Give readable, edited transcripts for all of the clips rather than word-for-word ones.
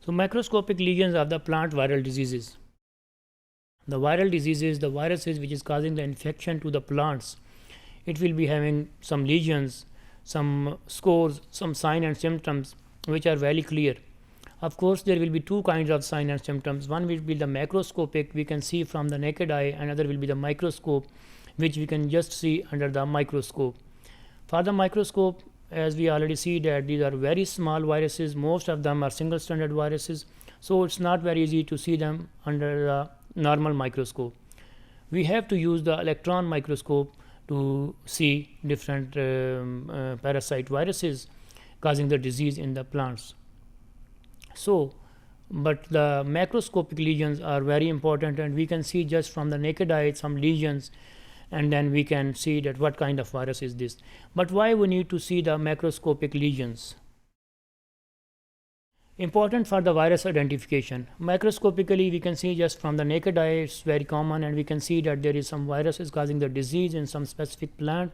So microscopic lesions of the plant viral diseases. The viral diseases, the viruses which is causing the infection to the plants, it will be having some lesions, some scores, some sign and symptoms which are very clear. Of course, there will be two kinds of sign and symptoms. One will be the macroscopic, we can see from the naked eye, another will be the microscope, which we can just see under the microscope. For the microscope, as we already see that these are very small viruses, most of them are single stranded viruses, so it's not very easy to see them under the normal microscope. We have to use the electron microscope to see different parasite viruses causing the disease in the plants. So, but the macroscopic lesions are very important, and we can see just from the naked eye some lesions, and then we can see that what kind of virus is this. But why we need to see the macroscopic lesions? Important for the virus identification. Macroscopically, we can see just from the naked eye, it's very common, and we can see that there is some virus is causing the disease in some specific plant.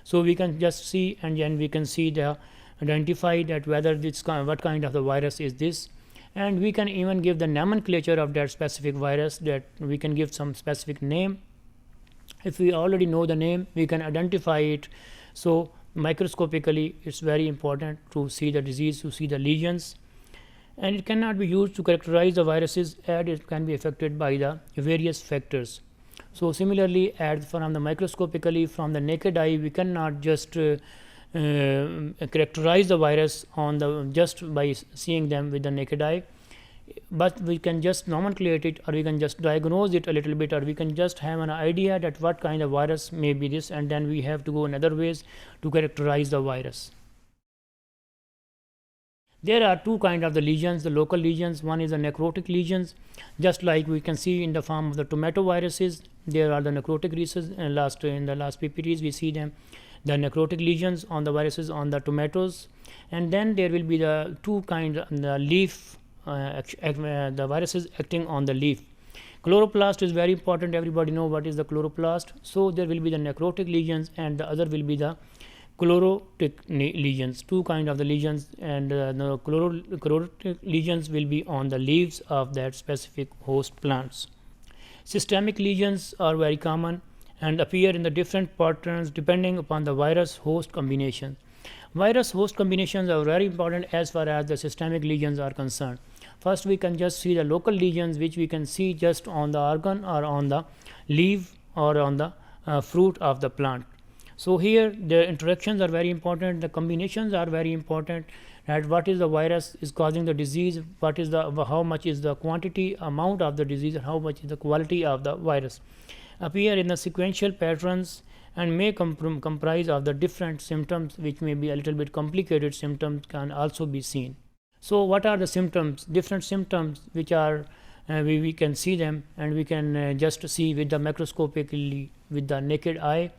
So we can just see, and then we can see the identify that whether this what kind of the virus is this, and we can even give the nomenclature of that specific virus, that we can give some specific name. If we already know the name, we can identify it. So microscopically, it's very important to see the disease, to see the lesions, and it cannot be used to characterize the viruses, as it can be affected by the various factors. So similarly, as from the microscopically, from the naked eye, we cannot just characterize the virus on the just by seeing them with the naked eye, but we can just nomenclate it, or we can just diagnose it a little bit, or we can just have an idea that what kind of virus may be this, and then we have to go in other ways to characterize the virus. There are two kinds of the lesions, the local lesions. One is the necrotic lesions, just like we can see in the form of the tomato viruses. There are the necrotic lesions, and in the last PPTs we see them, the necrotic lesions on the viruses on the tomatoes. And then there will be the two kinds, the leaf, the viruses acting on the leaf. Chloroplast is very important, everybody know what is the chloroplast. So there will be the necrotic lesions, and the other will be the chlorotic lesions, two kind of the lesions, and the chlorotic lesions will be on the leaves of that specific host plants. Systemic lesions are very common and appear in the different patterns depending upon the virus host combination. Virus host combinations are very important as far as the systemic lesions are concerned. First, we can just see the local lesions, which we can see just on the organ or on the leaf or on the fruit of the plant. So here the interactions are very important, the combinations are very important, that what is the virus is causing the disease, what is the how much is the quantity amount of the disease, and how much is the quality of the virus, appear in the sequential patterns, and may comprise of the different symptoms, which may be a little bit complicated symptoms can also be seen. So what are the symptoms? Different symptoms which are we can see them, and we can just see with the macroscopically with the naked eye.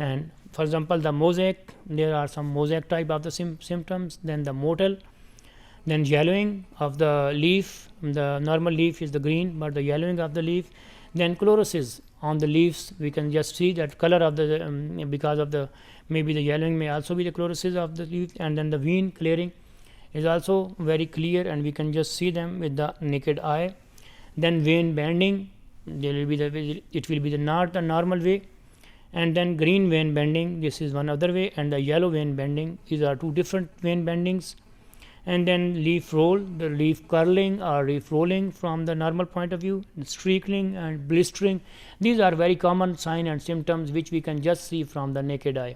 And for example, the mosaic, there are some mosaic type of the symptoms, then the mottle, then yellowing of the leaf, the normal leaf is the green, but the yellowing of the leaf, then chlorosis on the leaves, we can just see that color of the because of the maybe the yellowing may also be the chlorosis of the leaf, and then the vein clearing is also very clear, and we can just see them with the naked eye. Then vein bending, there will be it will be not the normal way, and then green vein bending, this is one other way, and the yellow vein bending, these are two different vein bendings. And then leaf roll, the leaf curling or leaf rolling from the normal point of view, streaking and blistering, these are very common signs and symptoms which we can just see from the naked eye.